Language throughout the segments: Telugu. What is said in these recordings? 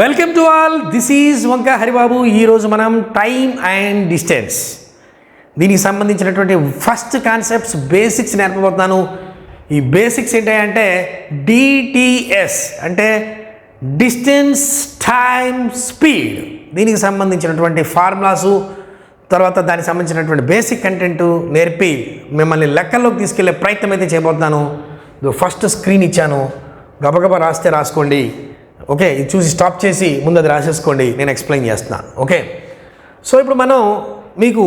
Welcome to all. This is వంక హరిబాబు. ఈరోజు మనం టైమ్ అండ్ డిస్టెన్స్ దీనికి సంబంధించినటువంటి ఫస్ట్ కాన్సెప్ట్స్ బేసిక్స్ నేర్పబోతున్నాను. ఈ బేసిక్స్ ఏంటంటే డిటిఎస్ అంటే డిస్టెన్స్ టైమ్ స్పీడ్, దీనికి సంబంధించినటువంటి ఫార్ములాసు, తర్వాత దానికి సంబంధించినటువంటి బేసిక్ కంటెంట్ నేర్పి మిమ్మల్ని లెక్కల్లోకి తీసుకెళ్లే ప్రయత్నం అయితే చేయబోతున్నాను. ఫస్ట్ స్క్రీన్ ఇచ్చాను, గబగబా రాస్తే రాసుకోండి. ఓకే, ఇది చూసి స్టాప్ చేసి ముందు అది రాసేసుకోండి, నేను ఎక్స్ప్లెయిన్ చేస్తున్నాను. ఓకే, సో ఇప్పుడు మనం మీకు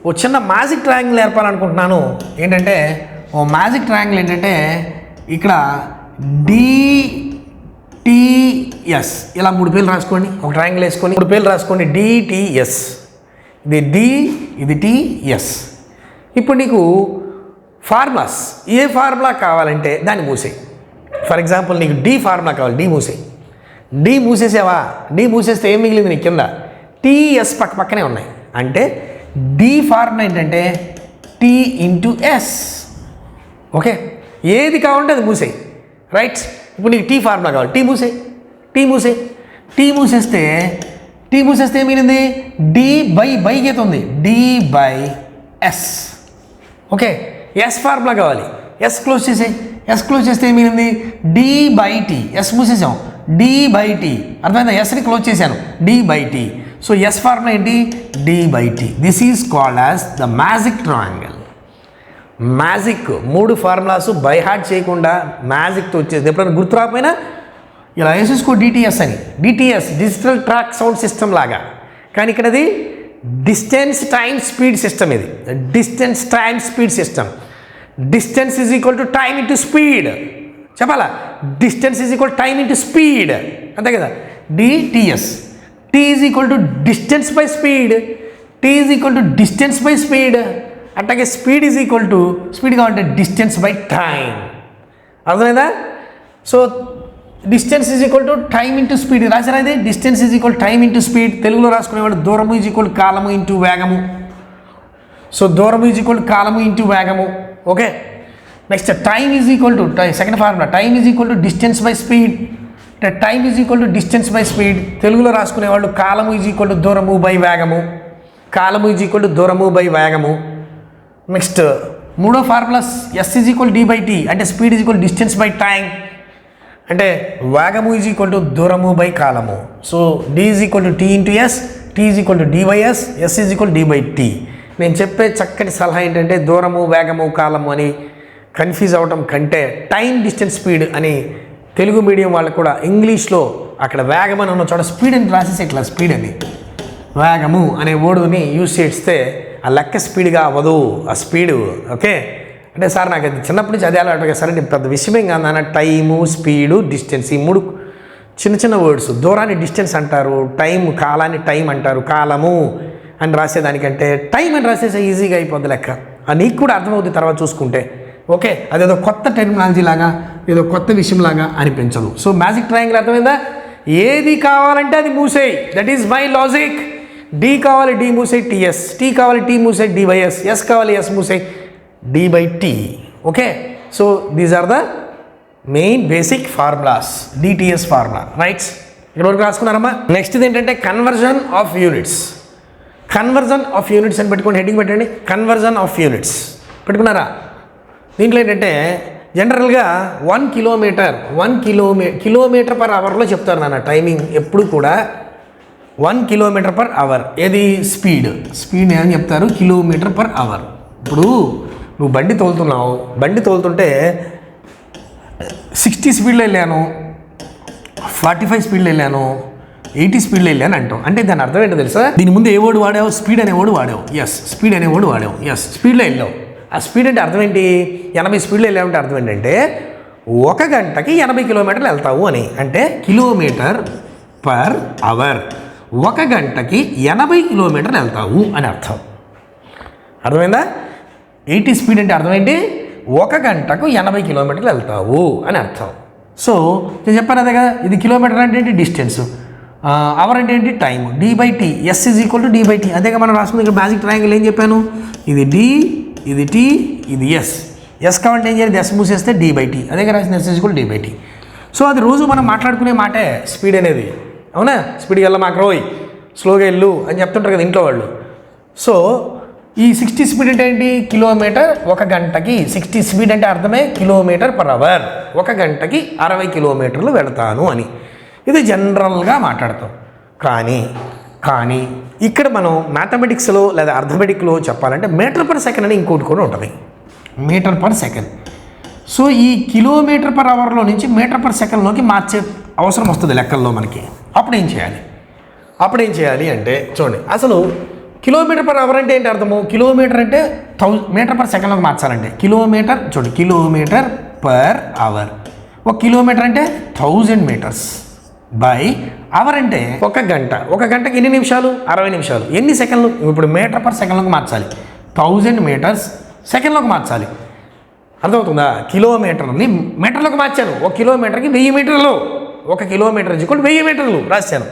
ఓ చిన్న మ్యాజిక్ ట్రయాంగిల్ నేర్పాలనుకుంటున్నాను. ఏంటంటే ఓ మ్యాజిక్ ట్రయాంగిల్ ఏంటంటే ఇక్కడ డిటిఎస్ ఇలా 3 పేర్లు రాసుకోండి. ఒక ట్రయాంగిల్ వేసుకొని 3 పేర్లు రాసుకోండి. డిటిఎస్, ఇది డి, ఇది టిఎస్. ఇప్పుడు నీకు ఫార్ములాస్, ఏ ఫార్ములా కావాలంటే దాన్ని మూసేయి. ఫర్ ఎగ్జాంపుల్ నీకు డి ఫార్ములా కావాలి, డి మూసేయి. డి మూసేసావా? డి మూసేస్తే ఏం మిగిలింది నీకు? కింద టీఎస్ పక్కనే ఉన్నాయి. అంటే డి ఫార్ములా ఏంటంటే టీ ఇంటూ ఎస్. ఓకే, ఏది కావాలంటే అది మూసేయి. రైట్, ఇప్పుడు నీకు టీ ఫార్ములా కావాలి, టీ మూసేయి. టీ మూసేస్తే ఏం మిగిలింది? డి బై గీత ఉంది, D by S. Okay, S formula కావాలి, ఎస్ క్లోజ్ చేసేయి. ఎస్ క్లోజ్ చేస్తే ఏం మిగిలింది? D by T. ఎస్ మూసేసాం, డి బై టీ. అర్థమైందా? ఎస్ని క్లోజ్ చేశాను, D by T. So S formula ఏంటి? D by T. This is called as the magic triangle. Magic 3 formulas by heart చేయకుండా మ్యాజిక్తో వచ్చేది. ఎప్పుడైనా గుర్తు రాకపోయినా ఇలా వేసేసుకో డిటిఎస్ అని. DTS digital track sound system లాగా, కానీ ఇక్కడ అది డిస్టెన్స్ టైమ్ స్పీడ్ సిస్టమ్. ఇది distance time speed system. Distance is equal to time into speed. చెప్పాలా? Distance is equal time into speed, అంతే కదా? DTS. T is equal to distance by speed. T is equal to distance by speed. అట్లాగే speed is equal to, speed కావాలంటే డిస్టెన్స్ బై టైం. అర్థమైందా? So distance is equal to time into speed రాసారా? ఇది distance is equal time into speed. తెలుగులో రాసుకునేవాడు దూరము ఈజ్ ఈక్వల్ కాలము ఇంటూ వేగము. సో దూరము ఈజ్ ఈక్వల్ కాలము ఇంటూ వేగము. Okay, next time is equal to, second formula, time is equal to distance by speed. అంటే time is equal to distance by speed. తెలుగులో రాసుకునేవాళ్ళు కాలము ఈజ్ ఈక్వల్ టు దూరము బై వేగము. కాలము ఈజ్ ఈక్వల్ టు దూరము బై వేగము. నెక్స్ట్ మూడో formula S is equal D by T. అంటే speed is equal distance by time. అంటే వేగము ఈజ్ ఈక్వల్ టు దూరము బై కాలము. So D is equal to T into S, T is equal to D by S, yes is equal D by T. నేను చెప్పే చక్కటి సలహా ఏంటంటే దూరము వేగము కాలము అని కన్ఫ్యూజ్ అవటం కంటే టైం డిస్టెన్స్ స్పీడ్ అని తెలుగు మీడియం వాళ్ళకు కూడా ఇంగ్లీష్లో అక్కడ వేగం అని ఉన్న చోట స్పీడ్ అని రాసేసి ఇట్లా స్పీడ్ అని వేగము అనే వర్డ్ని యూజ్ చేస్తే ఆ లెక్క స్పీడ్గా అవ్వదు, ఆ స్పీడు. ఓకే, అంటే సార్ నాకు అది చిన్నప్పటి నుంచి అదే అలవాటు. సరే పెద్ద విషయమేం కాదు నాన్న. టైము, స్పీడు, డిస్టెన్స్, ఈ 3 చిన్న వర్డ్స్. దూరాన్ని డిస్టెన్స్ అంటారు, టైం కాలాన్ని టైం అంటారు, కాలము అని రాసేదానికంటే టైం అని రాసేసే ఈజీగా అయిపోద్ది లెక్క. నీకు కూడా అర్థమవుతుంది తర్వాత చూసుకుంటే. ఓకే, అదేదో కొత్త టెర్మినాలజీ లాగా, ఏదో కొత్త విషయంలాగా అనిపించదు. సో మ్యాజిక్ ట్రయాంగిల్ అర్థమైందా? ఏది కావాలంటే అది మూసేయి, that is my logic. D కావాలి, డి మూసేయి టీఎస్. టీ కావాలి, టీ మూసేయి డి బై ఎస్. ఎస్ కావాలి, ఎస్ మూసేయి D by T. Okay, so these are the main basic formulas, DTS formula. Rights, ఇక్కడ వరకు రాసుకున్నారమ్మా. నెక్స్ట్ ఏంటంటే conversion of units. Conversion of units అని పెట్టుకోండి, హెడ్డింగ్ పెట్టండి. కన్వర్జన్ ఆఫ్ యూనిట్స్ పెట్టుకున్నారా? దీంట్లో ఏంటంటే జనరల్గా 1 కిలోమీటర్ పర్ అవర్లో చెప్తారు నాన్న టైమింగ్ ఎప్పుడు కూడా. 1 కిలోమీటర్ పర్ అవర్. ఏది? స్పీడ్ ఏమని చెప్తారు? Kilometre per hour. ఇప్పుడు నువ్వు బండి తోలుతున్నావు, బండి తోలుతుంటే 60 స్పీడ్లో వెళ్ళాను, 45 స్పీడ్లో వెళ్ళాను, 80 స్పీడ్లో వెళ్ళాను అంటాం. అంటే దాని అర్థం ఏంటో తెలుసా? దీని ముందు ఏ వర్డ్ వాడావు? స్పీడ్ అనే వర్డ్ వాడావు. ఎస్, స్పీడ్ అనే వర్డ్ వాడావు. ఎస్, స్పీడ్లో వెళ్ళావు. ఆ స్పీడ్ అంటే అర్థం ఏంటి? 80 స్పీడ్లో వెళ్ళామంటే అర్థం ఏంటంటే 1 గంటకి 80 కిలోమీటర్లు వెళ్తావు అని. అంటే కిలోమీటర్ పర్ అవర్. 1 గంటకి 80 కిలోమీటర్లు వెళ్తావు అని అర్థం. అర్థమైందా? 80 స్పీడ్ అంటే అర్థం ఏంటి? 1 గంటకు 80 కిలోమీటర్లు వెళ్తావు అని అర్థం. సో నేను చెప్పాను అదే కదా, ఇది కిలోమీటర్ అంటే ఏంటి? డిస్టెన్స్. అవర్ అంటే ఏంటి? Time. D by T. S is equal to D by T. అదేగా మనం రాసుకుంది. ఇక్కడ మ్యాజిక్ ట్రయాంగిల్ ఏం చెప్పాను? ఇది డి, ఇది టీ, ఇది ఎస్. ఎస్ కావాలంటే ఏం చేయాలి? ఎస్ మూసేస్తే డి బై టీ. అదే రాసిన S is equal D by T. So అది రోజు మనం మాట్లాడుకునే మాటే స్పీడ్ అనేది. అవునా? స్పీడ్గా వెళ్ళమాకరోయ్, స్లోగా వెళ్ళు అని చెప్తుంటారు కదా ఇంట్లో వాళ్ళు. సో ఈ 60 స్పీడ్ అంటే ఏంటి? కిలోమీటర్ ఒక గంటకి. 60 స్పీడ్ అంటే అర్థమే కిలోమీటర్ పర్ అవర్. ఒక గంటకి 60 కిలోమీటర్లు వెళతాను అని. ఇది జనరల్గా మాట్లాడతాం. కానీ ఇక్కడ మనం మ్యాథమెటిక్స్లో లేదా అర్థమెటిక్లో చెప్పాలంటే మీటర్ పర్ సెకండ్ అని ఇంకోటి కూడా ఉంటుంది. Metre per second. సో ఈ కిలోమీటర్ పర్ అవర్లో నుంచి మీటర్ పర్ సెకండ్లోకి మార్చే అవసరం వస్తుంది లెక్కల్లో మనకి. అప్పుడు ఏం చేయాలి అంటే చూడండి, అసలు కిలోమీటర్ పర్ అవర్ అంటే ఏంటి అర్థము? కిలోమీటర్ అంటే మీటర్ పర్ సెకండ్లోకి మార్చాలంటే కిలోమీటర్, చూడండి, కిలోమీటర్ పర్ అవర్. ఒక కిలోమీటర్ అంటే 1000 మీటర్స్ బై అవర్ అంటే ఒక గంట. ఒక గంటకి ఎన్ని నిమిషాలు? 60 నిమిషాలు. ఎన్ని సెకండ్లు? ఇప్పుడు మీటర్ పర్ సెకండ్లోకి మార్చాలి. 1000 మీటర్స్ సెకండ్లోకి మార్చాలి. అర్థమవుతుందా? కిలోమీటర్ని మీటర్లోకి మార్చాను. ఒక కిలోమీటర్కి 1000 మీటర్లు. ఒక కిలోమీటర్ కూడా 1000 మీటర్లు రాశాను.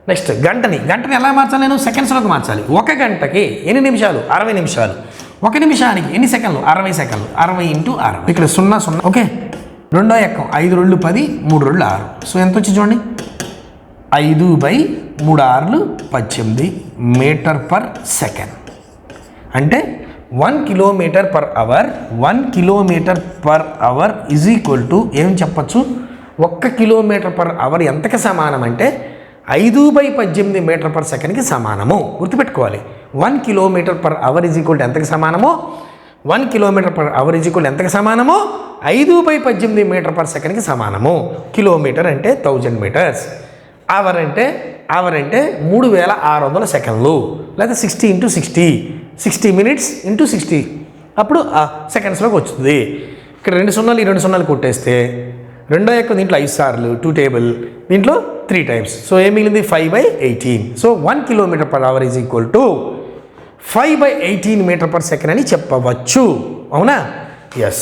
నెక్స్ట్ గంటని ఎలా మార్చాలి? నేను సెకండ్స్లోకి మార్చాలి. ఒక గంటకి ఎన్ని నిమిషాలు? 60 నిమిషాలు. ఒక నిమిషానికి ఎన్ని సెకండ్లు? 60 సెకండ్లు. 60 × 60. ఇక్కడ 0 0. ఓకే, రెండో ఎక్కం 5 2 10, 3 2 6. సో ఎంత వచ్చి చూడండి, 5/3 18 మీటర్ పర్ సెకండ్. అంటే 1 kilometre per hour. 1 kilometre per hour is equal to ఏం చెప్పచ్చు? 1 కిలోమీటర్ పర్ అవర్ ఎంతకి సమానం అంటే 5/18 మీటర్ పర్ సెకండ్కి సమానము. గుర్తుపెట్టుకోవాలి. 1 kilometre per hour is equal to ఎంతకి సమానమో? 1 kilometre per hour is equal ఎంతకి సమానమో? 5/18 మీటర్ పర్ సెకండ్కి సమానము. కిలోమీటర్ అంటే 1000 మీటర్స్. అవర్ అంటే 3600 సెకండ్లు, లేదా 60 × 60, 60 మినిట్స్ × 60. అప్పుడు సెకండ్స్లోకి వస్తుంది. ఇక్కడ 2 సున్నాలు, ఈ 2 సున్నాలు కొట్టేస్తే రెండో యొక్క దీంట్లో 5 సార్లు 2 టేబుల్, దీంట్లో 3 టైమ్స్. సో ఏం మిగిలింది? 5/18. So 1 kilometre per hour is equal to 5/18 metre per second అని చెప్పవచ్చు. అవునా? ఎస్.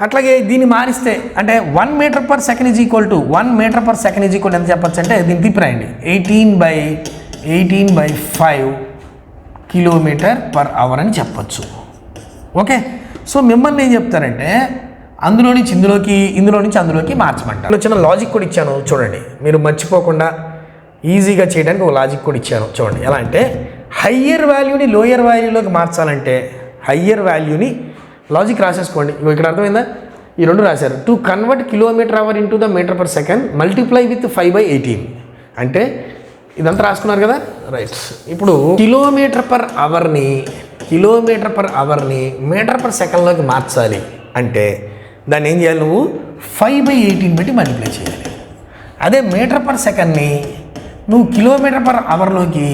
అట్లాగే దీన్ని మారిస్తే అంటే 1 metre per second is equal to 1 metre per second is equal ఎంత చెప్పచ్చు అంటే దీన్ని తిప్పిరాయండి. 18/5 కిలోమీటర్ పర్ అవర్ అని చెప్పచ్చు. ఓకే. సో మిమ్మల్ని ఏం చెప్తారంటే అందులో నుంచి ఇందులోకి, ఇందులో నుంచి అందులోకి మార్చమంటారు. చిన్న లాజిక్ కూడా ఇచ్చాను చూడండి, మీరు మర్చిపోకుండా ఈజీగా చేయడానికి ఒక లాజిక్ కూడా ఇచ్చాను చూడండి. ఎలా అంటే హయ్యర్ వాల్యూని లోయర్ వాల్యూలోకి మార్చాలంటే హయ్యర్ వాల్యూని లాజిక్ రాసేసుకోండి. ఇక్కడ అర్థమైందా? ఈ రెండు రాశారు. To convert kilometre hour into the metre per second multiply with 5/18 అంటే ఇదంతా రాసుకున్నారు కదా, రైట్. ఇప్పుడు కిలోమీటర్ పర్ అవర్ని మీటర్ పర్ సెకండ్లోకి మార్చాలి అంటే దాన్ని ఏం చేయాలి? నువ్వు 5/18 పెట్టి మల్టిప్లై చేయాలి. అదే మీటర్ పర్ సెకండ్ని నువ్వు కిలోమీటర్ పర్ అవర్లోకి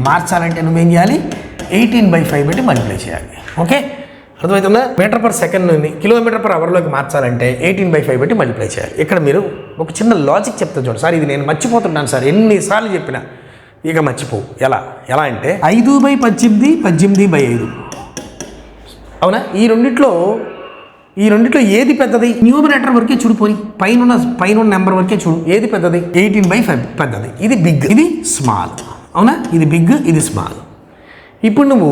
మార్చాలంటే నువ్వేం చేయాలి? 18/5 పెట్టి మల్టిప్లై చేయాలి. ఓకే, అర్థమవుతుందా? మీటర్ పర్ సెకండ్ని కిలోమీటర్ పర్ అవర్లోకి మార్చాలంటే 18/5 పెట్టి మల్టిప్లై చేయాలి. ఇక్కడ మీరు ఒక చిన్న లాజిక్ చెప్తా చూడండి. సార్ ఇది నేను మర్చిపోతున్నాను సార్, ఎన్నిసార్లు చెప్పినా ఇక మర్చిపోవు. ఎలా అంటే 5/18 18/5. అవునా? ఈ రెండిట్లో ఏది పెద్దది? న్యూమరేటర్ వరకే చూడు, పోని పైన నెంబర్ వరకే చూడు. ఏది పెద్దది? 18/5 పెద్దది. ఇది బిగ్, ఇది స్మాల్. అవునా? ఇది బిగ్, ఇది స్మాల్. ఇప్పుడు నువ్వు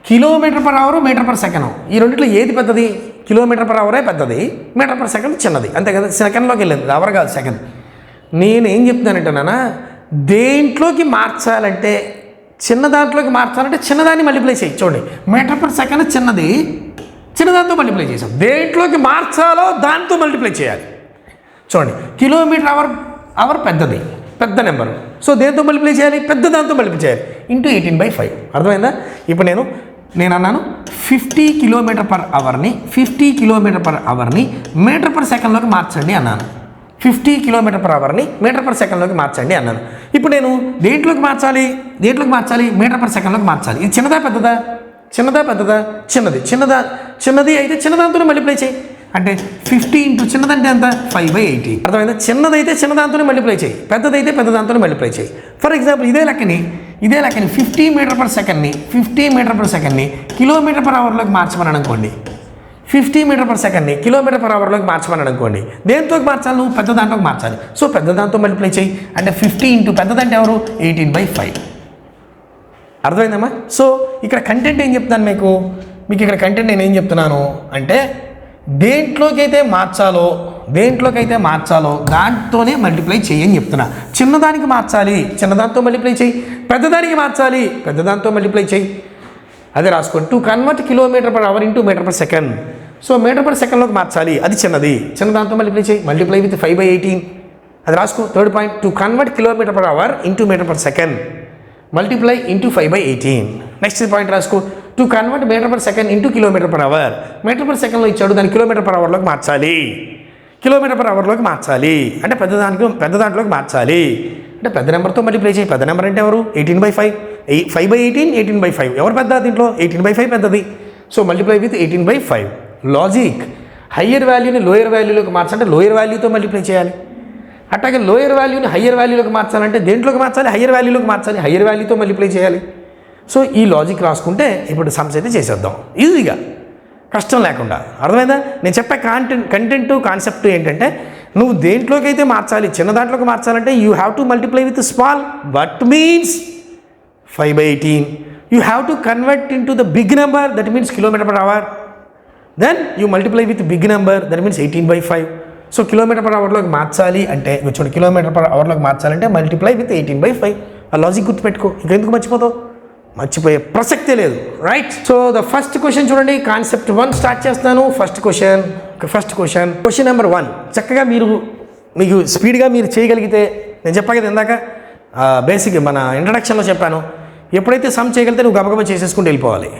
kilometre per hour, metre per second, ఈ రెండిట్లో ఏది పెద్దది? కిలోమీటర్ పర్ అవరే పెద్దది, మీటర్ పర్ సెకండ్ చిన్నది. అంతే కదా, సెకండ్లోకి వెళ్ళింది, అవర్ కాదు సెకండ్. నేను ఏం చెప్తున్నానంటే నాన్న, దేంట్లోకి మార్చాలంటే చిన్నదాంట్లోకి మార్చాలంటే చిన్నదాన్ని మల్టిప్లై చేయి. చూడండి, మీటర్ పర్ సెకండ్ చిన్నది, చిన్నదాంతో మల్టిప్లై చేసాం. దేంట్లోకి మార్చాలో దాంతో మల్టిప్లై చేయాలి. చూడండి, కిలోమీటర్ అవర్ పెద్దది, పెద్ద నెంబరు. సో దేంతో మల్టిప్లై చేయాలి? పెద్ద దాంతో మల్టిప్లై చేయాలి. ఇంటూ 18/5. అర్థమైందా? ఇప్పుడు నేను అన్నాను 50 కిలోమీటర్ పర్ అవర్ని మీటర్ పర్ సెకండ్లోకి మార్చండి అన్నాను. 50 కిలోమీటర్ పర్ అవర్ని మీటర్ పర్ సెకండ్లోకి మార్చండి అన్నాను. ఇప్పుడు నేను దేంట్లోకి మార్చాలి? మీటర్ పర్ సెకండ్లోకి మార్చాలి. ఇది చిన్నదా పెద్దదా? చిన్నది అయితే చిన్నదాంతోనే మల్టిప్లై చేయి. అంటే 50 ఇంటూ చిన్నదంటే ఎంత? 5/18. అర్థమైందా? చిన్నదైతే చిన్నదాంతోనే మల్టిప్లై చేయి, పెద్దదైతే పెద్దదాంతోనే మల్టిప్లై చేయి. ఫర్ ఎగ్జాంపుల్ ఇదే లెక్కని 50 మీటర్ పర్ సెకండ్ని కిలోమీటర్ పర్ అవర్లోకి మార్చమని అనుకోండి. 50 మీటర్ పర్ సెకండ్ని కిలోమీటర్ పర్ అవర్లోకి మార్చమని అనుకోండి. దేంతోకి మార్చాలి? నువ్వు పెద్ద దాంట్లోకి మార్చాలి. సో పెద్ద దాంతో మల్టిప్లై చేయి. అంటే 50 ఇంటూ పెద్దదంటే ఎవరు? 18/5. అర్థమైందమ్మా? సో ఇక్కడ కంటెంట్ ఏం చెప్తాను మీకు ఇక్కడ కంటెంట్ నేను ఏం చెప్తున్నాను అంటే దేంట్లోకైతే మార్చాలో దాంతోనే మల్టిప్లై చేయని చెప్తున్నా. చిన్నదానికి మార్చాలి, చిన్నదాంతో మల్టిప్లై చేయి. పెద్దదానికి మార్చాలి, పెద్దదాంతో మల్టిప్లై చేయి. అదే రాసుకోండి. To convert km/h into m/s. So m/s మార్చాలి, అది చిన్నదాంతో మల్టిప్లై చేయి. Multiply with 5/18. అది రాసుకో. Third point, to convert km/h into m/s. Multiply into 5/18. Next point రాసుకో. To convert m/s into km/h. m/s ఇచ్చాడు, దాన్ని km/hలోకి మార్చాలి. km/hలోకి మార్చాలి అంటే పెద్ద దాంట్లోకి మార్చాలి అంటే పెద్ద నెంబర్తో మల్టిప్లై చేయి. పెద్ద నెంబర్ అంటే ఎవరు? 18/5. 5/18, 18/5. ఎవరు పెద్ద దీంట్లో? 18/5 పెద్దది. So multiply with 18/5. Logic. Higher వాల్యూని లోయర్ వాల్యూలోకి మార్చాలంటే లోయర్ వాల్యూతో మల్టిప్లై చేయాలి. అట్లాగే లోయర్ వాల్యూని హయ్యర్ వాల్యూలోకి మార్చాలంటే దేంట్లోకి మార్చాలి? హయ్యర్ వాల్యూలోకి మార్చాలి. హయ్యర్ వాల్యూతో మల్టిప్లై చేయాలి. సో ఈ లాజిక్ రాసుకుంటే ఇప్పుడు సమ్స్ అయితే చేసేద్దాం ఈజీగా, కష్టం లేకుండా. అర్థమైందా? నేను చెప్పే కంటెంట్ కాన్సెప్ట్ ఏంటంటే, నువ్వు దేంట్లోకి అయితే మార్చాలి, చిన్న దాంట్లోకి మార్చాలంటే you have to multiply with small. What means 5/18. You have to convert in to the big number, that means km/h. Then you multiply with big number, that means 18/5. So km/hలోకి మార్చాలి అంటే చూడండి, km/hలోకి మార్చాలంటే మల్టిప్లై విత్ 18/5. ఆ లాజిక్ గుర్తుపెట్టుకో, ఇంకెందుకు మర్చిపోతావు? మర్చిపోయే ప్రసక్తే లేదు. Right. So the first question చూడండి, కాన్సెప్ట్ 1 స్టార్ట్ చేస్తాను. ఫస్ట్ క్వశ్చన్ నెంబర్ 1 చక్కగా మీకు స్పీడ్గా మీరు చేయగలిగితే, నేను చెప్పా కదా ఇందాక బేసిక్ మన ఇంట్రడక్షన్లో చెప్పాను, ఎప్పుడైతే సమ్ చేయగలిగితే నువ్వు గబగబా చేసేసుకుంటూ వెళ్ళిపోవాలి.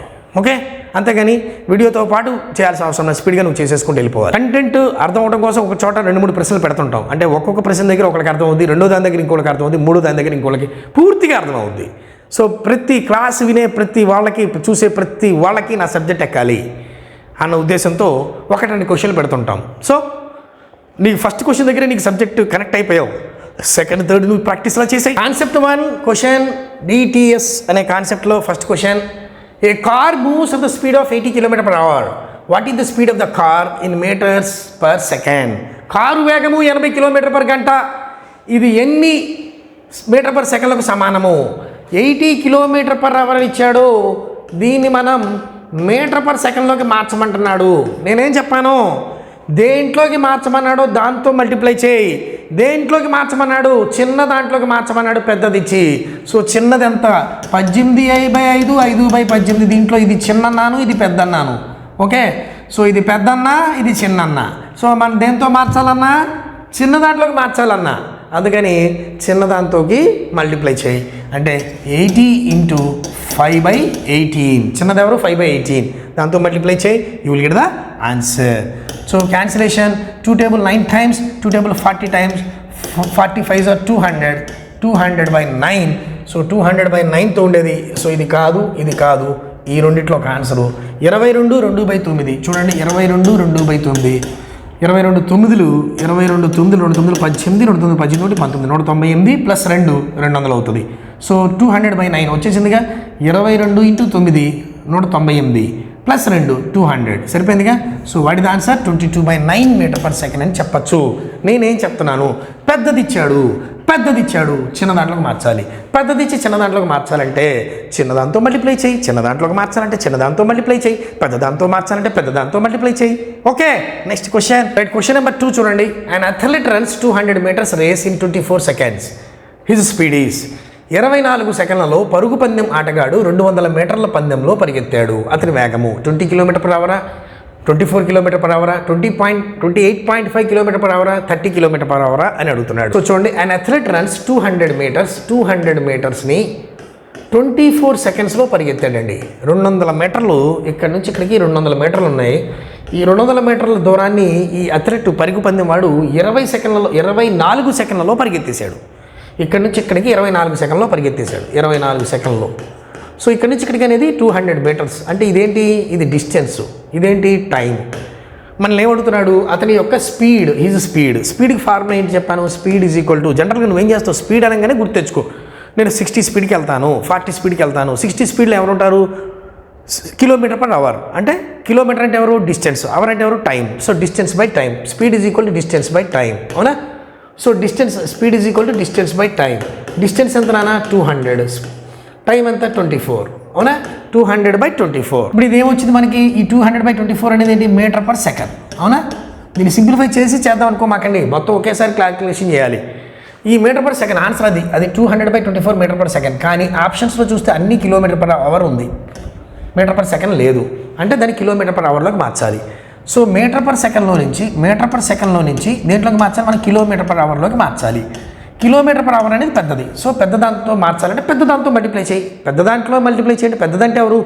ఓకే, అంతేగాని వీడియోతో పాటు చేయాల్సిన అవసరం లేదు, స్పీడ్గా నువ్వు చేసేసుకుంటూ వెళ్ళిపోవాలి. కంటెంట్ అర్థం అవడం కోసం ఒక చోట 2-3 ప్రశ్నలు పెడుతుంటాం. అంటే ఒక్కొక్క ప్రశ్న దగ్గర ఒకరికి అర్థం అవుద్ది, రెండో దాని దగ్గర ఇంకోళ్ళకి అర్థం అవుద్ది, మూడో దాని దగ్గర ఇంకోళ్ళకి పూర్తిగా అర్థం అవుద్ది. సో ప్రతి క్లాస్ వినే ప్రతి వాళ్ళకి, చూసే ప్రతి వాళ్ళకి నా సబ్జెక్ట్ ఎక్కాలి అన్న ఉద్దేశంతో 1-2 క్వశ్చన్లు పెడుతుంటాం. సో నీకు ఫస్ట్ క్వశ్చన్ దగ్గర నీకు సబ్జెక్ట్ కనెక్ట్ అయిపోయావు, సెకండ్ థర్డ్ నువ్వు ప్రాక్టీస్లో చేసాయి. కాన్సెప్ట్ 1 క్వశ్చన్ DTS అనే కాన్సెప్ట్లో first question, a car moves at the speed of 80 km/h. What is the speed of the car in m/s? Car వేగము 80 km/h. ఇది ఎన్ని m/s సమానము? 80 km/h ఇచ్చాడు, దీన్ని మనం m/s మార్చమంటున్నాడు. నేనేం చెప్పాను? దేంట్లోకి మార్చమన్నాడో దాంతో మల్టిప్లై చేయి. దేంట్లోకి మార్చమన్నాడు? చిన్న దాంట్లోకి మార్చమన్నాడు, పెద్దది ఇచ్చి. సో చిన్నది ఎంత? 18/5, 5/18. దీంట్లో ఇది చిన్నన్నాను, ఇది పెద్దన్నాను. ఓకే, సో ఇది పెద్దన్న, ఇది చిన్నన్న. సో మనం దేంతో మార్చాలన్నా? చిన్న దాంట్లోకి మార్చాలన్నా, అందుకని చిన్నదాంతోకి మల్టిప్లై చేయి. అంటే 80 × 5/18. చిన్నది ఎవరు? 5/18. దాంతో మల్టిప్లై చేయి, you will get the answer. So cancellation, 2 table 9 times, 2 table 40 times, 45 are 200, 200/9. సో 200/9తో ఉండేది. సో ఇది కాదు, ఇది కాదు, ఈ రెండిట్లో ఒక ఆన్సరు 22, 2/9. చూడండి, 22, 2/9. 22 9లు, 22 9లు, 2 9లు 18, 2 9లు 18, 19, 198 ప్లస్ 2 200 అవుతుంది. సో 200/9 వచ్చేసిందిగా. 22 × 9 198 ప్లస్ 2 200 సరిపోయిందిగా. So what is the answer? 22/9 m/s అని చెప్పచ్చు. నేనేం చెప్తున్నాను? పెద్దది ఇచ్చాడు, చిన్న దాంట్లోకి మార్చాలి. పెద్దది ఇచ్చి చిన్న దాంట్లోకి మార్చాలంటే చిన్నదాంతో మల్టిప్లై చేయి. చిన్న దాంట్లోకి మార్చాలంటే చిన్నదాంతో మల్టిప్లై చేయి. పెద్దదాంతో మార్చాలంటే పెద్దదాంతో మల్టిప్లై చేయి. Okay, next question. Right, question number 2 చూడండి. An athlete runs 200 meters race in 24 seconds. His speed is 24 సెకండ్లలో పరుగు పందెం ఆటగాడు 200 మీటర్ల పందెంలో పరిగెత్తాడు. అతని వేగము 20 km/h, 24 km/h, 28.5 km/h, 30 km/h అని అడుగుతున్నాడు. సో చూడండి, an athlete runs 200 meters. 200 metersని 24 secondsలో పరిగెత్తాడండి. 200 మీటర్లు, ఇక్కడ నుంచి ఇక్కడికి 200 మీటర్లు ఉన్నాయి. ఈ 200 మీటర్ల దూరాన్ని ఈ అథ్లెట్ పరుగు పందెం వాడు 24 సెకండ్లలో పరిగెత్తేశాడు. ఇక్కడ నుంచి ఇక్కడికి 24 సెకండ్లో పరిగెత్తేశాడు. 24 సెకండ్లో. సో ఇక్కడ నుంచి ఇక్కడికి అనేది 200 meters. అంటే ఇదేంటి? ఇది డిస్టెన్స్, ఇదేంటి? టైం. మనల్ని ఏమడుగుతున్నాడు? అతని యొక్క స్పీడ్, హిజ్ స్పీడ్కి ఫార్ములా ఏంటి చెప్పాను? స్పీడ్ ఈజ్ ఈక్వల్ టు, జనరల్గా నువ్వేం చేస్తావు? స్పీడ్ అనగానే గుర్తెచ్చుకో. నేను 60 స్పీడ్కి వెళ్తాను, 40 స్పీడ్కి వెళ్తాను. 60 స్పీడ్లో ఎవరు ఉంటారు? km/h. అంటే కిలోమీటర్ అంటే ఎవరు? డిస్టెన్స్. అవర్ అంటే ఎవరు? Time. So distance by time. Speed is equal to distance by time. అవునా? So speed is equal to distance by time. Distance ఎంత నాన్న? 200. టైం ఎంత? 24. అవునా? 200/24. ఇప్పుడు ఇది ఏమొచ్చింది మనకి? ఈ 200/24 అనేది ఏంటి? m/s. అవునా? దీన్ని సింప్లిఫై చేసి చేద్దాం అనుకోమాకండి, మొత్తం ఒకేసారి క్యాల్కులేషన్ చేయాలి. ఈ మీటర్ పర్ సెకండ్ ఆన్సర్ అది 200/24 మీటర్ పర్ సెకండ్. కానీ ఆప్షన్స్లో చూస్తే అన్ని కిలోమీటర్ పర్ అవర్ ఉంది, మీటర్ పర్ సెకండ్ లేదు. అంటే దాన్ని కిలోమీటర్ పర్ అవర్లోకి మార్చాలి. సో మీటర్ పర్ సెకండ్లో నుంచి దేంట్లోకి మార్చాలి? మనం కిలోమీటర్ పర్ అవర్లోకి మార్చాలి. కిలోమీటర్ పర్ అవర్ అనేది పెద్దది. సో పెద్ద దాంతో మార్చాలంటే పెద్ద దాంతో మల్టిప్లై చేయి. పెద్ద దాంట్లో మల్టిప్లై చేయండి. పెద్దదంటే ఎవరు?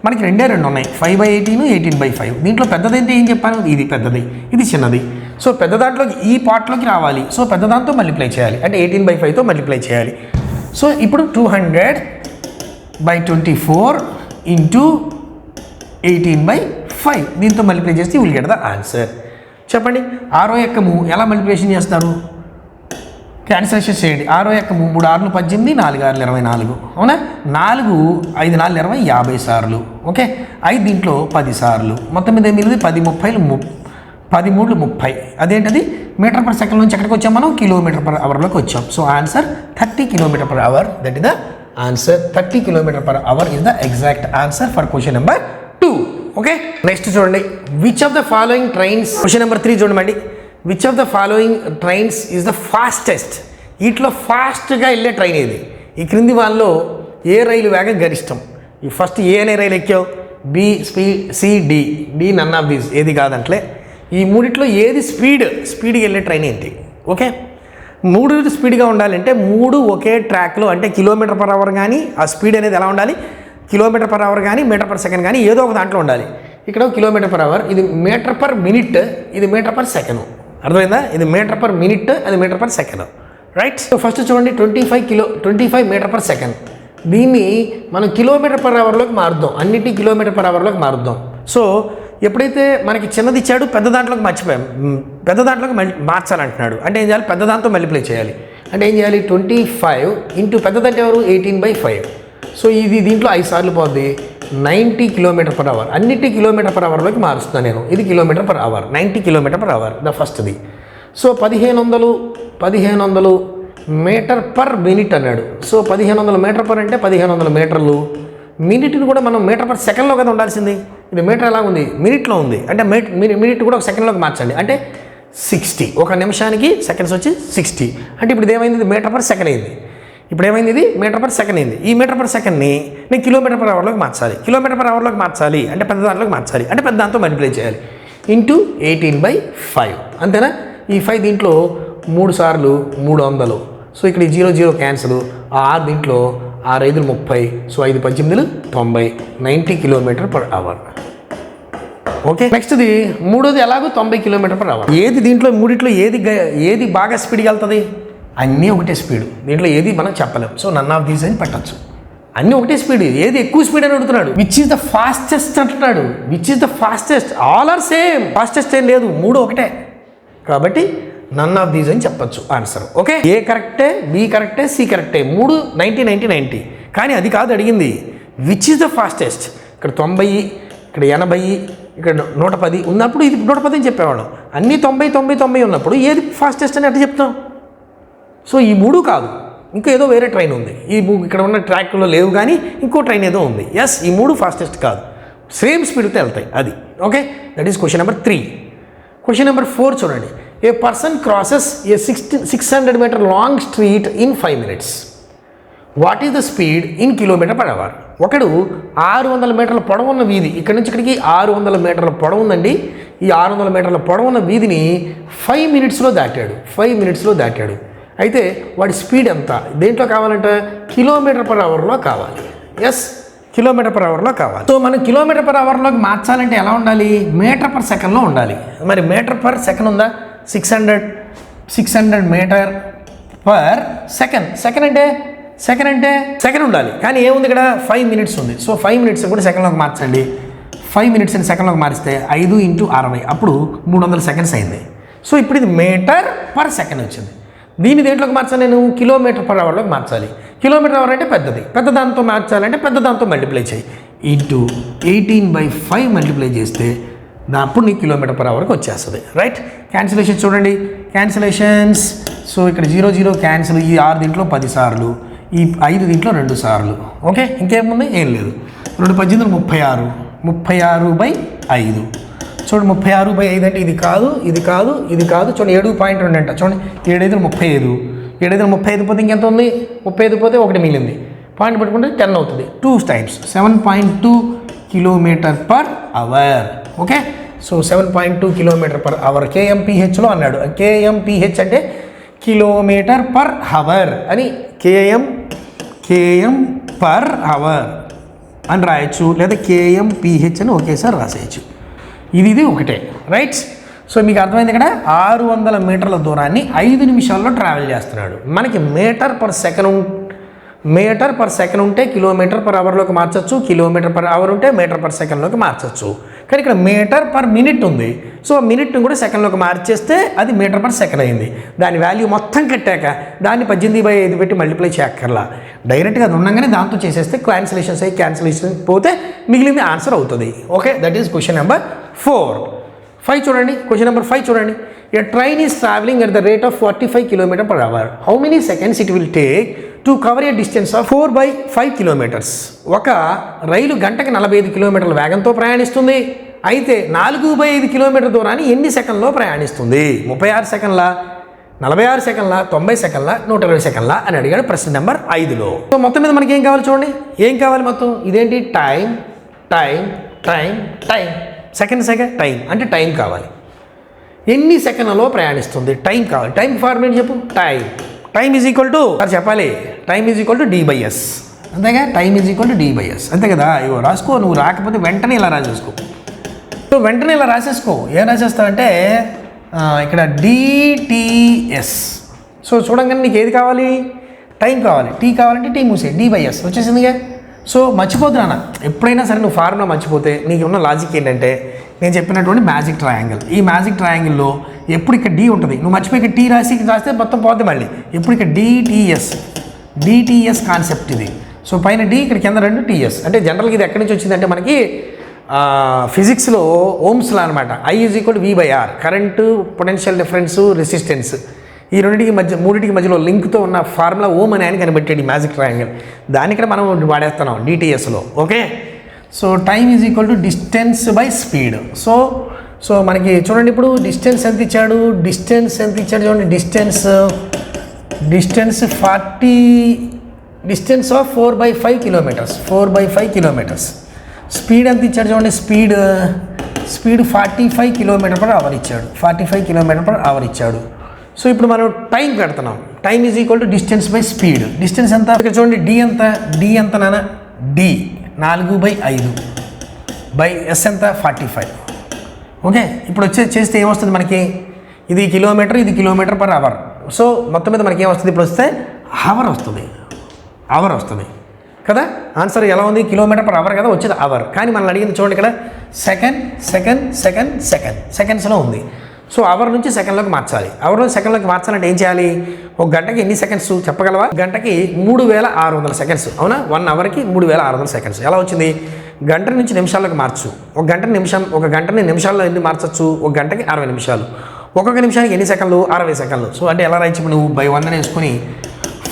మనకి రెండే ఉన్నాయి, 5/18, 18/5. దీంట్లో పెద్దదంటే ఏం చెప్పాను? ఇది పెద్దది, ఇది చిన్నది. సో పెద్ద దాంట్లోకి ఈ పార్ట్లోకి రావాలి. సో పెద్ద దాంతో మల్టిప్లై చేయాలి, అంటే 18/5తో మల్టిప్లై చేయాలి. సో ఇప్పుడు 200/24 ఇంటూ 18/5 దీంతో మల్టిప్లై చేస్తే విల్ గెట్ ద ఆన్సర్. చెప్పండి, 6 ఎక్కము ఎలా మల్టిప్లికేషన్ చేస్తారు? క్యాన్సిలేషన్ చేయండి. 6 ఎక్కము 3 6 18, 4 6 24. అవునా? 4 5 4 20, 50 సార్లు. ఓకే, 5 దీంట్లో 10 సార్లు. మొత్తం మీద ఏమి 10 30 10 3 30. అదేంటది? మీటర్ పర్ సెకండ్ నుంచి ఎక్కడికి వచ్చాం మనం? కిలోమీటర్ పర్ అవర్లోకి వచ్చాం. So answer 30 kilometre per hour. That is the answer. 30 kilometre per hour is the exact answer for question number 2. Okay, next చూడండి. Which of the following trains, question number 3 చూడండి. Which of the following trains is the fastest? వీటిలో ఫాస్ట్గా వెళ్ళే ట్రైన్ ఏది? ఈ క్రింది వాళ్ళలో ఏ రైలు వేగం గరిష్టం? ఈ ఫస్ట్ ఏ అనే రైలు ఎక్కావు? B speed, C D. D none of these, ఏది కాదంటలే. ఈ మూడిట్లో ఏది స్పీడ్గా వెళ్ళే ట్రైన్ ఏంటి? ఓకే, 3 స్పీడ్గా ఉండాలంటే 3 ఒకే ట్రాక్లో, అంటే కిలోమీటర్ పర్ అవర్ కానీ ఆ స్పీడ్ అనేది ఎలా ఉండాలి? కిలోమీటర్ పర్ అవర్ కానీ మీటర్ పర్ సెకండ్ కానీ ఏదో ఒక దాంట్లో ఉండాలి. ఇక్కడ కిలోమీటర్ పర్ అవర్, ఇది మీటర్ పర్ మినిట్, ఇది మీటర్ పర్ సెకండ్. అర్థమైందా? ఇది మీటర్ పర్ మినిట్, అది metre per second. Right. So first చూడండి, 25 మీటర్ పర్ సెకండ్. దీన్ని మనం కిలోమీటర్ పర్ అవర్లోకి మారుద్దాం. అన్నిటి కిలోమీటర్ పర్ అవర్లోకి మారుద్దాం. సో ఎప్పుడైతే మనకి చిన్నది ఇచ్చాడు, పెద్ద దాంట్లోకి మర్చిపోయాం, పెద్ద దాంట్లోకి మార్చాలంటున్నాడు. అంటే ఏం చేయాలి? పెద్ద దాంతో మల్టిప్లై చేయాలి. అంటే ఏం చేయాలి? 25 ఇంటూ పెద్దదంటే ఎవరు? 18/5. సో ఇది దీంట్లో 5 సార్లు పోద్ది, 90 కిలోమీటర్ పర్ అవర్. అన్నిటి కిలోమీటర్ పర్ అవర్లోకి మారుస్తున్నాను నేను. ఇది kilometre per hour, 90 kilometre per hour the ఫస్ట్ది. సో 1500 మీటర్ పర్ మినిట్ అన్నాడు. సో 1500 మీటర్ పర్ అంటే 1500 మీటర్లు. మినిట్ని కూడా మనం మీటర్ పర్ సెకండ్లో కదా ఉండాల్సింది. ఇది మీటర్ ఎలా ఉంది? మినిట్లో ఉంది. అంటే మినిట్ కూడా ఒక సెకండ్లోకి మార్చండి. అంటే 60. ఒక నిమిషానికి సెకండ్స్ వచ్చి 60. అంటే ఇప్పుడు ఇదేమైంది? ఇది మీటర్ పర్ సెకండ్ అయింది. ఇప్పుడు ఏమైంది? ఇది మీటర్ పర్ సెకండ్ అయింది. ఈ మీటర్ పర్ సెకండ్ని నేను కిలోమీటర్ పర్ అవర్లోకి మార్చాలి. కిలోమీటర్ పర్ అవర్లోకి మార్చాలి అంటే పెద్ద దాంట్లోకి మార్చాలి. అంటే పెద్ద దాంతో మల్టిప్లై చేయాలి. ఇంటూ 18/5. అంతేనా? ఈ 5 దీంట్లో 3 సార్లు 300. సో ఇక్కడ 0 0 క్యాన్సల్. 6 దీంట్లో 6 5 30. సో 5 18 90. 90 కిలోమీటర్ పర్ అవర్. ఓకే, నెక్స్ట్ది మూడోది ఎలాగో 90 కిలోమీటర్ పర్ అవర్. ఏది దీంట్లో మూడిట్లో ఏది బాగా స్పీడ్గా వెళ్తుంది? అన్నీ ఒకటే స్పీడ్. దీంట్లో ఏది మనం చెప్పలేం. సో నన్ ఆఫ్ దీస్ అని పెట్టచ్చు. అన్నీ ఒకటే స్పీడ్. ఏది ఎక్కువ స్పీడ్ అని అడుగుతున్నాడు. విచ్ ఈస్ ద ఫాస్టెస్ట్ అంటున్నాడు. Which is the fastest? All are same. Fastest ఏం లేదు, 3 ఒకటే. కాబట్టి నన్ ఆఫ్ దీస్ అని చెప్పచ్చు ఆన్సర్. ఓకే, ఏ కరెక్టే, బి కరెక్టే, సి కరెక్టే. 3 90 90 90. కానీ అది కాదు అడిగింది. Which is the fastest? ఇక్కడ 90, ఇక్కడ 80, ఇక్కడ 110 ఉన్నప్పుడు ఇది 110 అని చెప్పేవాళ్ళం. అన్నీ 90 90 90 ఉన్నప్పుడు ఏది ఫాస్టెస్ట్ అని అట్లా చెప్తాం. సో ఈ 3 కాదు, ఇంకా ఏదో వేరే ట్రైన్ ఉంది. ఇక్కడ ఉన్న ట్రాక్లో లేవు, కానీ ఇంకో ట్రైన్ ఏదో ఉంది. ఎస్, ఈ 3 ఫాస్టెస్ట్ కాదు, సేమ్ స్పీడ్తో వెళ్తాయి. అది okay. That is question number 3. Question number 4 చూడండి. A person crosses a 600 metre long street in 5 minutes. What is the speed in kilometre per hour? ఒకడు 600 మీటర్ల పొడవున్న వీధి, ఇక్కడ నుంచి ఇక్కడికి 600 మీటర్ల పొడవు ఉందండి. ఈ 600 మీటర్ల పొడవున్న వీధిని 5 minutesలో దాటాడు. 5 minutesలో దాటాడు. అయితే వాడి స్పీడ్ ఎంత? దేంట్లో కావాలంటే కిలోమీటర్ పర్ అవర్లో కావాలి. ఎస్, కిలోమీటర్ పర్ అవర్లో కావాలి. సో మనం కిలోమీటర్ పర్ అవర్లోకి మార్చాలంటే ఎలా ఉండాలి? మీటర్ పర్ సెకండ్లో ఉండాలి. మరి మీటర్ పర్ సెకండ్ ఉందా? 600 మీటర్ పర్ సెకండ్. సెకండ్ అంటే సెకండ్ ఉండాలి. కానీ ఏముంది ఇక్కడ? 5 minutes ఉంది. సో 5 minutes కూడా సెకండ్లోకి మార్చండి. 5 minutes అని సెకండ్లోకి మారిస్తే 5 × 60, అప్పుడు 300 seconds అయింది. సో ఇప్పుడు ఇది మీటర్ పర్ సెకండ్ వచ్చింది. దీన్ని దేంట్లోకి మార్చాలి? నేను కిలోమీటర్ పర్ అవర్లోకి మార్చాలి. కిలోమీటర్ అవర్ అంటే పెద్దది. పెద్ద దాంతో మార్చాలంటే పెద్ద దాంతో మల్టిప్లై చేయి. ఇంటూ 18/5 మల్టిప్లై చేస్తే అప్పుడు నీకు కిలోమీటర్ పర్ అవర్కి వచ్చేస్తుంది. రైట్. క్యాన్సిలేషన్ చూడండి. క్యాన్సిలేషన్స్. సో ఇక్కడ 0 0 క్యాన్సిల్. ఈ 6 దీంట్లో 10 సార్లు, ఈ 5 దీంట్లో 2 సార్లు. ఓకే, ఇంకేముంది? ఏం లేదు. 2 18 36. 36/5. చూడండి 36/5 అంటే ఇది కాదు, ఇది కాదు, ఇది కాదు. చూడండి 7.2 అంట. చూడండి 7×5 35. 7×5 35 పోతే ఇంకెంత ఉంది? 35 పోతే 1 మిగిలింది. పాయింట్ పెట్టుకుంటే 10 అవుతుంది. 2 times 7.2 km/h. Okay, so 7.2 km/h KMPHలో అన్నాడు. KMPH అంటే km/h అని km/h అని రాయొచ్చు, లేదా KMPH అని ఒకేసారి రాసేయచ్చు. ఇది ఒకటే, రైట్. సో మీకు అర్థమైంది ఇక్కడ 600 మీటర్ల దూరాన్ని 5 నిమిషాల్లో ట్రావెల్ చేస్తున్నాడు. మనకి మీటర్ పర్ సెకండ్ ఉంటే km/hలోకి మార్చచ్చు, km/h ఉంటే మీటర్/సెకండ్లోకి మార్చచ్చు. కానీ ఇక్కడ మీటర్/మినిట్ ఉంది. సో మినిట్ని కూడా సెకండ్లోకి మార్చేస్తే అది మీటర్/సెకండ్ అయింది. దాని వాల్యూ మొత్తం కట్టాక దాన్ని 18/5 పెట్టి మల్టిప్లై చేయక్కర్లా, డైరెక్ట్గా అది ఉండగానే దాంతో చేసేస్తే క్యాన్సిలేషన్ పోతే మిగిలింది ఆన్సర్ అవుతుంది. Okay, that is question number 4. 5 చూడండి, క్వశ్చన్ నెంబర్ 5 చూడండి. A train is traveling at the rate of 45 km/h. How many seconds it will take to cover a distance of 4/5 kilometers? ఒక రైలు గంటకి 45 కిలోమీటర్ల వేగంతో ప్రయాణిస్తుంది. అయితే 4/5 కిలోమీటర్ దూరాన్ని ఎన్ని సెకండ్లో ప్రయాణిస్తుంది? 36 సెకండ్ల, 46 సెకండ్ల, 90 సెకండ్ల, 120 సెకండ్ల అని అడిగాడు ప్రశ్న నెంబర్ 5లో. సో మొత్తం మీద మనకి ఏం కావాలి చూడండి, ఏం కావాలి మొత్తం? ఇదేంటి? టైం సెకండ్ టైం అంటే టైం కావాలి. ఎన్ని సెకండ్లలో ప్రయాణిస్తుంది? టైం కావాలి. టైం ఫార్మేట్ చెప్పు. టైం ఈజ్ ఈక్వల్ టు చెప్పాలి. Time is equal to d/s. అంతేగా, time is equal to d/s. అంతే కదా. ఇవో రాసుకో, నువ్వు రాకపోతే వెంటనే ఇలా రాసేసుకో. సో వెంటనే ఇలా రాసేసుకో. ఏం రాసేస్తావంటే ఇక్కడ dts. సో చూడంగానే నీకు ఏది కావాలి? టైం కావాలి. టీ కావాలంటే టీ మూసే, d/s వచ్చేసిందిగా. సో మర్చిపోద్దు నాన్న, ఎప్పుడైనా సరే నువ్వు ఫార్ములా మర్చిపోతే నీకు ఉన్న లాజిక్ ఏంటంటే నేను చెప్పినటువంటి మ్యాజిక్ ట్రయాంగిల్. ఈ మ్యాజిక్ ట్రయాంగిల్లో ఎప్పుడు ఇక్కడ డి ఉంటుంది, నువ్వు మర్చిపోయి ఇక్కడ టీ రాస్తే మొత్తం పోతే మళ్ళీ. ఎప్పుడు ఇక్కడ డిటిఎస్ కాన్సెప్ట్ ఇది. సో పైన డి, ఇక్కడ కింద 2 టీఎస్. అంటే జనరల్గా ఇది ఎక్కడి నుంచి వచ్చిందంటే మనకి ఫిజిక్స్లో ఓమ్స్లో అనమాట. I = V/R, current, potential difference, resistance. ఈ మూడింటికి మధ్యలో లింక్తో ఉన్న ఫార్ములా ఓమ్ అని ఆయన కనిపెట్టాడు ఈ మ్యాజిక్ ట్రయాంగిల్. దాన్ని ఇక్కడ మనం వాడేస్తున్నాం డిటిఎస్లో. Okay, so time is equal to distance by speed. So మనకి చూడండి, ఇప్పుడు డిస్టెన్స్ ఎంత ఇచ్చాడు చూడండి. Distance 40, distance of 4/5 kilometres. Speed ఎంత ఇచ్చాడు చూడండి. స్పీడ్ 45 km/h ఇచ్చాడు. 45 km/h ఇచ్చాడు. సో ఇప్పుడు మనం టైం పెడుతున్నాం. Time is equal to distance by speed. Distance ఎంత? ఇక్కడ చూడండి, డి ఎంత నాన్న? డి 4/5 బై ఎస్ ఎంత? 45. ఓకే, ఇప్పుడు చేస్తే ఏమొస్తుంది మనకి? ఇది కిలోమీటర్, ఇది km/h. సో మొత్తం మీద మనకి ఏమొస్తుంది? ఇప్పుడు వస్తే అవర్ వస్తుంది కదా. ఆన్సర్ ఎలా ఉంది? km/h కదా వచ్చేది, అవర్. కానీ మనం అడిగింది చూడండి ఇక్కడ సెకండ్స్లో ఉంది. సో అవర్ నుంచి సెకండ్లోకి మార్చాలి. అవర్ నుంచి సెకండ్లోకి మార్చాలంటే ఏం చేయాలి? ఒక గంటకి ఎన్ని సెకండ్స్ చెప్పగలవా? గంటకి 3600 సెకండ్స్. అవునా? 1 అవర్కి 3600 సెకండ్స్. ఎలా వచ్చింది? గంట నుంచి నిమిషాల్లోకి మార్చు. ఒక గంటని నిమిషాల్లో ఎన్ని మార్చచ్చు? ఒక గంటకి 60 నిమిషాలు. ఒక్కొక్క నిమిషానికి ఎన్ని సెకండ్లు? 60 సెకండ్లు. సో అంటే ఎలా రాయచ్చు? నువ్వు /1 అని వేసుకొని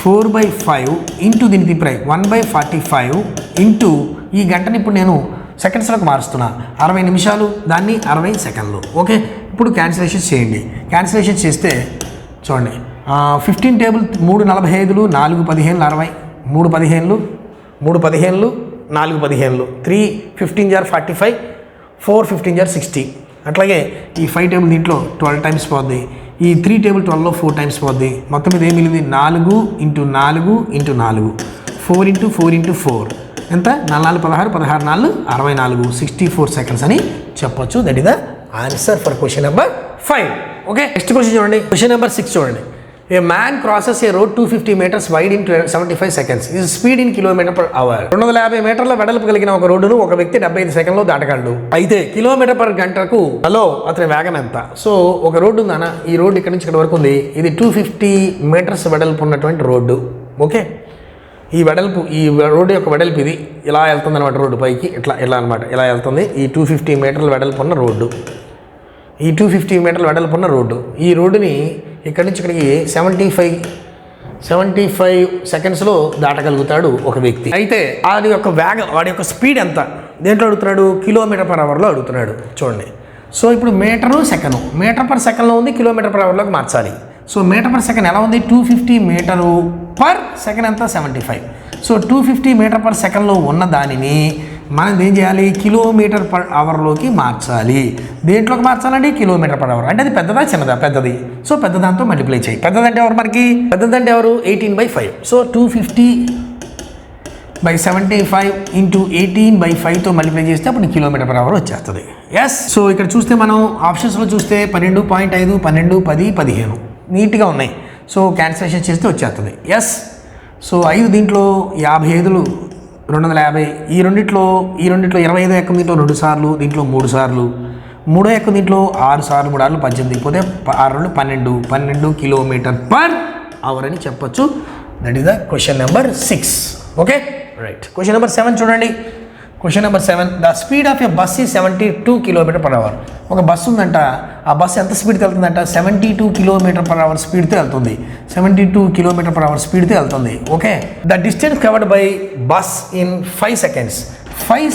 4/5 ఇంటూ దీన్ని తిప్పాయి 1/45 ఇంటూ ఈ గంటని ఇప్పుడు నేను సెకండ్స్లోకి మారుస్తున్నా. 60 నిమిషాలు, దాన్ని 60 సెకండ్లు. ఓకే, ఇప్పుడు క్యాన్సిలేషన్స్ చేయండి. క్యాన్సిలేషన్ చేస్తే చూడండి, 15 టేబుల్ 3 45, 4 15 60, 3 15, 4 15, 3 15 = 45, 4 15 = 60. అట్లాగే ఈ 5 టేబుల్ దీంట్లో 12 టైమ్స్ పోద్ది. ఈ 3 టేబుల్ 12లో 4 టైమ్స్ పోద్ది. మొత్తం మీద ఏం మిగిలింది? 4 × 4 × 4, 4 × 4 × 4 ఎంత? 4 16, 16 4 64, 64 సెకండ్స్ అని చెప్పొచ్చు. That is the answer for question number 5. Okay, next question చూడండి. క్వశ్చన్ నెంబర్ 6 చూడండి. ఏ man crosses A road 250 meters wide in 75 seconds. ఇది స్పీడ్ ఇన్ km/h. 250 మీటర్ల వెడల్పు కలిగిన ఒక రోడ్డును ఒక వ్యక్తి 75 సెకండ్లో దాటగలడు. అయితే km/h హలో అతని వేగం ఎంత? సో ఒక రోడ్డు ఉందన్న, ఈ రోడ్డు ఇక్కడ నుంచి ఇక్కడ వరకు ఉంది. ఇది 250 meters వెడల్పు ఉన్నటువంటి రోడ్డు. ఓకే, ఈ రోడ్డు యొక్క వెడల్పు ఇది ఇలా వెళ్తుంది అనమాట. రోడ్డు పైకి ఇలా అనమాట, ఇలా వెళ్తుంది. ఈ 250 మీటర్ల వెడల్పు ఉన్న రోడ్డు, ఈ 250 మీటర్ల వెడల్పు ఉన్న రోడ్డు. ఈ రోడ్డుని ఇక్కడి నుంచి ఇక్కడికి 75 సెకండ్స్లో దాటగలుగుతాడు ఒక వ్యక్తి. అయితే వాడి యొక్క స్పీడ్ ఎంత? దేంట్లో అడుగుతున్నాడు? km/h అడుగుతున్నాడు. చూడండి, సో ఇప్పుడు మీటరు సెకండ్, మీటర్ పర్ సెకండ్లో ఉంది, కిలోమీటర్ పర్ అవర్లోకి మార్చాలి. సో మీటర్ పర్ సెకండ్ ఎలా ఉంది, 250 మీటరు పర్ సెకండ్ ఎంత 75. సో 250 మీటర్ పర్ సెకండ్లో ఉన్న దానిని మనం ఏం చేయాలి, కిలోమీటర్ పర్ అవర్లోకి మార్చాలి. దేంట్లోకి మార్చాలండి, కిలోమీటర్ పర్ అవర్. అంటే అది పెద్దదా చిన్నదా, పెద్దది. సో పెద్దదాంతో మల్టిప్లై చేయి. పెద్దదంటే ఎవరు మనకి, పెద్దదంటే ఎవరు, 18/5. సో 250/75 ఇంటూ 18/5తో మల్టిప్లై చేస్తే అప్పుడు కిలోమీటర్ పర్ అవర్ వచ్చేస్తుంది. ఎస్. సో ఇక్కడ చూస్తే మనం ఆప్షన్స్లో చూస్తే 12.5, 12, 10, 15 నీట్గా ఉన్నాయి. సో క్యాన్సిలేషన్ చేస్తే వచ్చేస్తుంది. ఎస్. సో 5 దీంట్లో 55, 250. ఈ రెండిట్లో 25 ఎక్కం, దీంట్లో 2 సార్లు, దీంట్లో 3 సార్లు, 3 ఎక్కం, దీంట్లో 6 సార్లు, 3 6 18, పోతే 6 12 కిలోమీటర్ పర్ అవర్ అని చెప్పొచ్చు. That is the question number 6. Okay right. Question number 7 చూడండి. Question number 7, the speed of a bus ఈ 72 కిలోమీటర్ పర్ అవర్. ఒక బస్సు ఉందంట, ఆ బస్సు ఎంత స్పీడ్తో వెళ్తుందంట, 72 కిలోమీటర్ పర్ అవర్ స్పీడ్తో వెళ్తుంది. 72 కిలోమీటర్ పర్ అవర్ స్పీడ్తో వెళ్తుంది. Okay. The distance covered by bus in 5 seconds. 5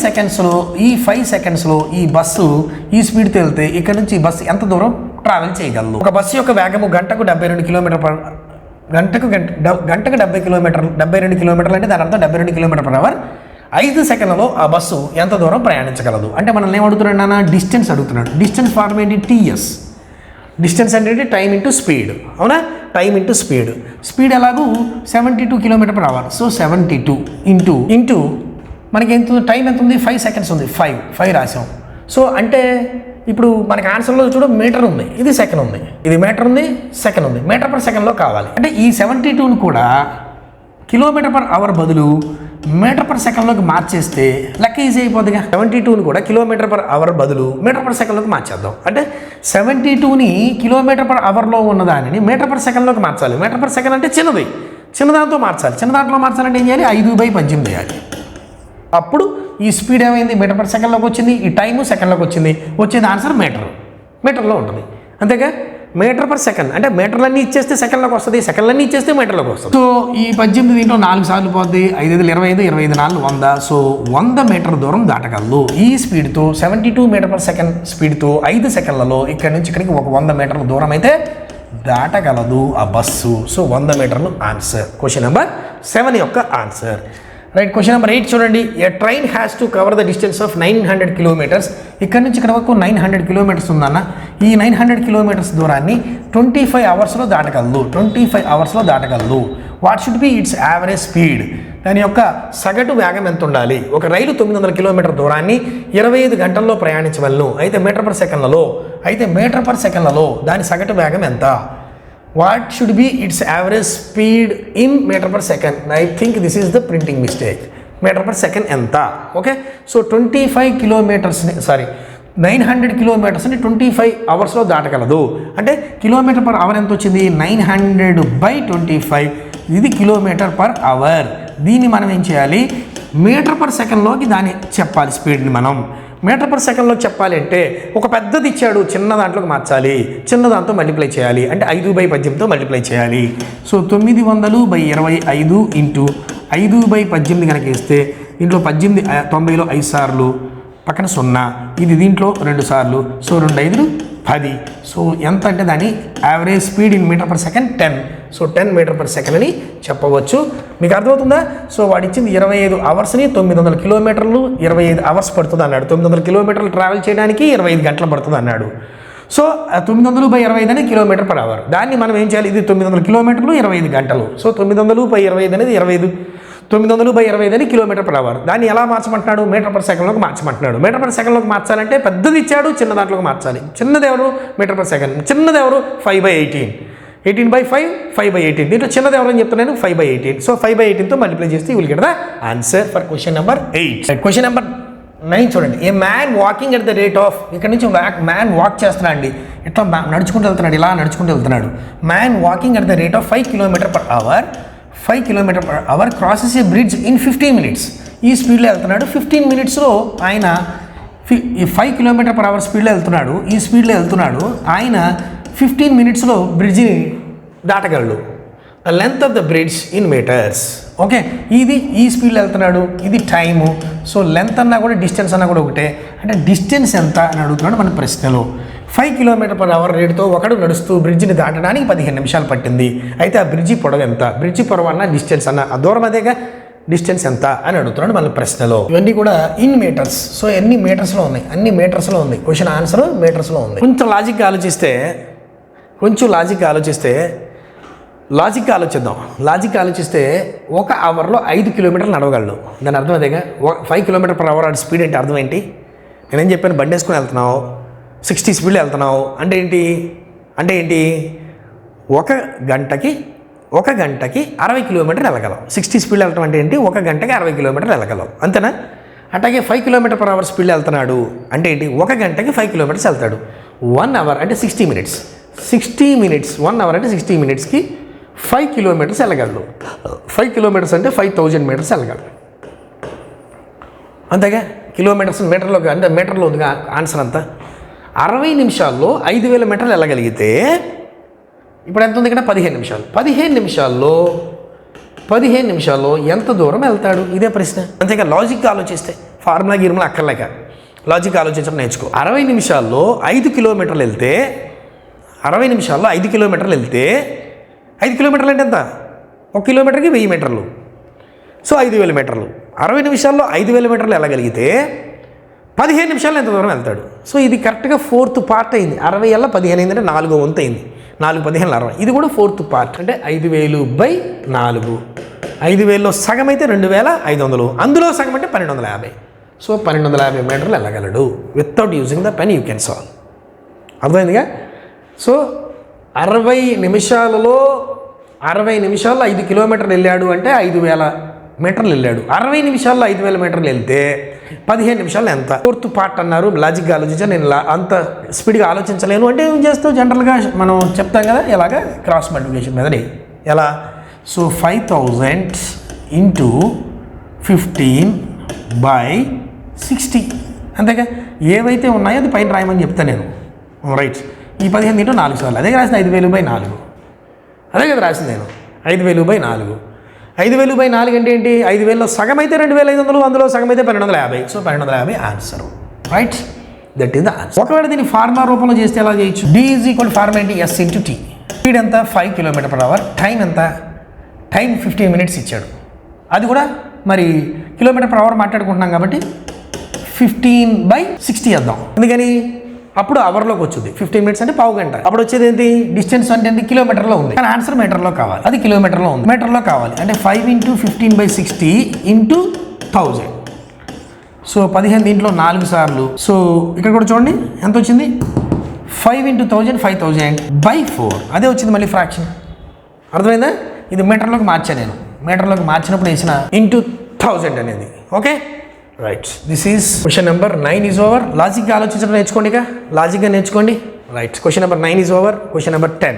సెకండ్స్లో ఈ బస్సు ఈ స్పీడ్తో వెళ్తే ఇక్కడ నుంచి ఈ బస్సు ఎంత దూరం ట్రావెల్ చేయగలదు. ఒక బస్సు యొక్క వేగము గంటకు 72 కిలోమీటర్ పర్ గంటకు 72 కిలోమీటర్లు అంటే దాని అర్థం 72 కిలోమీటర్ పర్ అవర్. 5 సెకండ్లలో ఆ బస్సు ఎంత దూరం ప్రయాణించగలదు. అంటే మనల్ని ఏమడుగుతున్నాడు నాన్న, డిస్టెన్స్ అడుగుతున్నాడు. డిస్టెన్స్ ఫార్మ్ ఏంటి, టీఎస్. డిస్టెన్స్ అంటే టైం ఇంటూ స్పీడ్. అవునా, టైం ఇంటూ స్పీడ్. స్పీడ్ ఎలాగూ 72 kilometre per hour. So 72 into మనకి ఎంత టైం ఎంత ఉంది, 5 సెకండ్స్ ఉంది. 5 రాసాం. సో అంటే ఇప్పుడు మనకి ఆన్సర్లో చూడ మీటర్ ఉంది, ఇది సెకండ్ ఉంది, ఇది మీటర్ ఉంది, సెకండ్ ఉంది. మీటర్ పర్ సెకండ్లో కావాలి. అంటే ఈ 72ను కూడా కిలోమీటర్ పర్ అవర్ బదులు మీటర్ పర్ సెకండ్లోకి మార్చేస్తే లెక్క ఈజీ అయిపోతుందిగా. 72ని కూడా కిలోమీటర్ పర్ అవర్ బదులు మీటర్ పర్ సెకండ్లోకి మార్చేద్దాం. అంటే 72ని కిలోమీటర్ పర్ అవర్లో ఉన్న దానిని మీటర్ పర్ సెకండ్లోకి మార్చాలి. మీటర్ పర్ సెకండ్ అంటే చిన్నదాంతో మార్చాలి. చిన్నదాంట్లో మార్చాలంటే ఏం చేయాలి, 5/18 చేయాలి. అప్పుడు ఈ స్పీడ్ ఏమైంది, మీటర్ పర్ సెకండ్లోకి వచ్చింది, ఈ టైము సెకండ్లోకి వచ్చింది. వచ్చేది ఆన్సర్ మీటర్లో ఉంటుంది. అంతేగా, మీటర్ పర్ సెకండ్ అంటే మీటర్లన్నీ ఇచ్చేస్తే సెకండ్లోకి వస్తుంది, సెకండ్లన్నీ ఇచ్చేస్తే మీటర్లోకి వస్తుంది. సో ఈ 18 దీంట్లో 4 సార్లు పోద్ది, 5 5 25, 25 4 100. సో 100 మీటర్ దూరం దాటగలదు. ఈ స్పీడ్తో 72 మీటర్ పర్ సెకండ్ స్పీడ్తో 5 సెకండ్లలో ఇక్కడ నుంచి ఇక్కడికి ఒక 100 మీటర్ల దూరం అయితే దాటగలదు ఆ బస్సు. సో 100 మీటర్లు ఆన్సర్. క్వశ్చన్ నెంబర్ 7 యొక్క ఆన్సర్. రైట్. క్వశ్చన్ నెంబర్ 8 చూడండి. A train has to cover the distance of 900 kilometres. ఇక్కడ నుంచి ఇక్కడ వరకు 900 కిలోమీటర్స్ ఉందన్న. ఈ 900 కిలోమీటర్స్ దూరాన్ని 25 అవర్స్లో దాటగలదు. What should be its average speed. దాని యొక్క సగటు వేగం ఎంత ఉండాలి. ఒక రైలు 900 కిలోమీటర్ దూరాన్ని 25 గంటల్లో ప్రయాణించవలను. అయితే మీటర్ పర్ సెకండ్లలో దాని సగటు వేగం ఎంత. What should be its average speed in meter per second? I think this is the printing mistake. Meter per second ఎంత. ఓకే. సో 25 కిలోమీటర్స్ని 900 కిలోమీటర్స్ని 25 అవర్స్లో దాటగలదు. అంటే కిలోమీటర్ పర్ అవర్ ఎంత వచ్చింది, 900/25. ఇది కిలోమీటర్ పర్ అవర్. దీన్ని మనం ఏం చేయాలి, మీటర్ పర్ సెకండ్లోకి దాన్ని చెప్పాలి. స్పీడ్ని మనం మీటర్ పర్ సెకండ్లో చెప్పాలి అంటే ఒక పెద్దది ఇచ్చాడు, చిన్న దాంట్లోకి మార్చాలి, చిన్న దాంతో మల్టిప్లై చేయాలి. అంటే 5/18తో మల్టిప్లై చేయాలి. సో 900/25 ఇంటూ 5/18 కనుక వేస్తే దీంట్లో 18 90లో 5 సార్లు, పక్కన 0, ఇది దీంట్లో 2 సార్లు. సో 2 5 10. సో ఎంత అంటే దాని average speed in metre per second 10. So 10 metre per second అని చెప్పవచ్చు. మీకు అర్థమవుతుందా. సో వాడు ఇచ్చింది 25 అవర్స్ని 900 కిలోమీటర్లు 25 అవర్స్ పడుతుంది అన్నాడు. 900 కిలోమీటర్లు ట్రావెల్ చేయడానికి 25 గంటలు పడుతుంది అన్నాడు. సో 900/25 అనేది కిలోమీటర్ పర్ అవర్. దాన్ని మనం ఏం చేయాలి, ఇది 900 కిలోమీటర్లు 25 గంటలు. సో 900/25 అనేది 25. 900/25 అని కిలోమీటర్ పర్ అవర్. దాన్ని ఎలా మార్చమంటున్నాడు, మీటర్ పర్ సెకండ్లోకి మార్చమంటున్నాడు. మీటర్ పర్ సెకండ్లోకి మార్చాలంటే పెద్దది ఇచ్చాడు, చిన్న దాంట్లోకి మార్చాలి. చిన్నది ఎవరు, మీటర్ పర్ సెకండ్. చిన్నది ఎవరు, 5/18. 18/5 5/18. దీంట్లో చిన్నది ఎవరని చెప్తున్నాను, 5/18. సో 5/18తో మల్టిప్లై చేస్తే you will get the answer for question number 8. Question number 9 చూడండి. ఏ man walking at the rate of. ఇక్కడ నుంచి మ్యాన్ వాక్ చేస్తున్నాడు అండి. ఇట్లా నడుచుకుంటూ వెళ్తున్నాడు, ఇలా నడుచుకుంటూ వెళ్తున్నాడు. Man walking at the rate of 5 kilometre per hour. 5 kilometre per hour crosses a bridge in 15 minutes. ఈ స్పీడ్లో వెళ్తున్నాడు. 15 మినిట్స్లో ఆయన 5 కిలోమీటర్ పర్ అవర్ స్పీడ్లో వెళ్తున్నాడు. ఈ స్పీడ్లో వెళ్తున్నాడు ఆయన 15 మినిట్స్లో బ్రిడ్జిని దాటగలడు. The length of the bridge in metres. Okay, ఇది ఈ స్పీడ్లో వెళ్తున్నాడు, ఇది టైము. సో లెంత్ అన్నా కూడా డిస్టెన్స్ అన్నా కూడా ఒకటే. అంటే డిస్టెన్స్ ఎంత అని అడుగుతున్నాడు మన ప్రశ్నలో. 5 km/h రేటుతో ఒకడు నడుస్తూ బ్రిడ్జిని దాటడానికి 15 నిమిషాలు పట్టింది. అయితే ఆ బ్రిడ్జి పొడవు ఎంత? బ్రిడ్జి పొడవు అన్న డిస్టెన్స్ అన్న ఆ దూరం అదేగా, డిస్టెన్స్ ఎంత అని అడుగుతున్నాడు మన ప్రశ్నలో. ఇవన్నీ కూడా ఇన్ మీటర్స్. సో ఎన్ని మీటర్స్లో ఉన్నాయి? అన్ని మీటర్స్లో ఉంది. క్వశ్చన్ ఆన్సర్ మీటర్స్లో ఉంది. కొంచెం లాజిక్గా ఆలోచిస్తే 1 అవర్లో 5 కిలోమీటర్లు నడవగలడు. దాని అర్థం అదేగా. 5 km/h స్పీడ్ అంటే అర్థం ఏంటి? నేనేం చెప్పాను, బండి వేసుకొని వెళ్తున్నావు, 60 స్పీడ్లో వెళ్తున్నావు అంటే ఏంటి? ఒక గంటకి 60 కిలోమీటర్లు వెళ్ళగలవు. 60 స్పీడ్లో వెళ్ళటం అంటే ఏంటి? 1 గంటకి 60 కిలోమీటర్లు వెళ్ళగలవు, అంతేనా? అట్లాగే 5 km/h స్పీడ్లో వెళ్తున్నాడు అంటే ఏంటి? 1 గంటకి 5 కిలోమీటర్స్ వెళ్తాడు. 1 అవర్ అంటే 60 మినిట్స్. 1 అవర్ అంటే 60 మినిట్స్కి 5 కిలోమీటర్స్ వెళ్ళగలడు. 5 కిలోమీటర్స్ అంటే 5000 మీటర్స్ వెళ్ళగలడు, అంతేగా. కిలోమీటర్స్ మీటర్లోకి అంటే మీటర్లో ఉంది ఆన్సర్ అంతా. 60 నిమిషాల్లో 5000 మీటర్లు వెళ్ళగలిగితే ఇప్పుడు ఎంత ఉంది ఇక్కడ? 15 నిమిషాలు. 15 నిమిషాల్లో ఎంత దూరం వెళ్తాడు? ఇదే ప్రశ్న, అంతేగా. లాజిక్గా ఆలోచిస్తే ఫార్ములా గిర్ములా అక్కర్లేక లాజిక్ ఆలోచించడం నేర్చుకో. 60 నిమిషాల్లో 5 కిలోమీటర్లు వెళ్తే 5 కిలోమీటర్లు అంటే ఎంత? 1 కిలోమీటర్కి 1000 మీటర్లు. సో 5000 మీటర్లు. 60 నిమిషాల్లో 5000 మీటర్లు వెళ్ళగలిగితే 15 నిమిషాల్లో ఎంత దూరం వెళ్తాడు? సో ఇది కరెక్ట్గా 4th పార్ట్ అయింది. 60 ఏళ్ళ 15 అయిందంటే 4వ వంతు అయింది. 4 15 60. ఇది కూడా 4th పార్ట్ అంటే 5000/4. 5000లో సగం అయితే 2500, అందులో సగం అంటే 1250. సో 1250 మీటర్లు వెళ్ళగలడు. Without using the pen you can solve. అర్థమైందిగా. సో 60 నిమిషాల్లో 5 కిలోమీటర్లు వెళ్ళాడు అంటే 5000 మీటర్లు వెళ్ళాడు. 60 నిమిషాల్లో 5000 మీటర్లు వెళ్తే 15 నిమిషాలు ఎంత? 4th పార్ట్ అన్నారు. లాజిక్గా ఆలోచించాను. నేను అంత స్పీడ్గా ఆలోచించలేను అంటే ఏం చేస్తావు? జనరల్గా మనం చెప్తాం కదా, ఎలాగా క్రాస్ మల్టిప్లికేషన్ మీదనే. ఎలా? సో 5000 × 15/60, అంతేగా. ఏవైతే ఉన్నాయో అది పైన రాయమని చెప్తాను నేను. రైట్. ఈ 15 × 4 సార్లు అదే రాసింది. 5000/4 అదే కదా రాసింది నేను. 5000/4. 5000/4 అంటే ఏంటి? 5000లో సగం అయితే 2500, అందులో సగం అయితే 1250. So 1250 answer. Right, that is the answer. ఒకవేళ దీన్ని ఫార్ములా రూపంలో చేస్తే ఎలా చేయొచ్చు? D = ఫార్ములా ఏంటి? S × T. స్పీడ్ ఎంత? 5 km/h. టైం ఎంత? టైం 15 మినిట్స్ ఇచ్చాడు. అది కూడా మరి km/h మాట్లాడుకుంటున్నాం కాబట్టి 15/60 వేద్దాం. ఎందుకని? అప్పుడు అవర్లోకి వచ్చింది. 15 మినిట్స్ అంటే పావు గంట. అప్పుడు వచ్చేది ఏంటి? డిస్టెన్స్ అంటే ఏంటి? కిలోమీటర్లో ఉంది, కానీ ఆన్సర్ మీటర్లో కావాలి. అది కిలోమీటర్లో ఉంది, మీటర్లో కావాలి. అంటే 5 × 15/60 × 1000. సో 15 దీంట్లో 4 సార్లు. సో ఇక్కడ కూడా చూడండి ఎంత వచ్చింది? 5 × 1000 5000/4. అదే వచ్చింది మళ్ళీ ఫ్రాక్షన్. అర్థమైందా? ఇది మీటర్లోకి మార్చాను నేను. మీటర్లోకి మార్చినప్పుడు వేసిన ×1000 అనేది. Okay, right. This is question number 9 is over. లాజిక్గా ఆలోచించడం నేర్చుకోండి. లాజిక్గా నేర్చుకోండి. Right, question number 9 is over. Question number 10.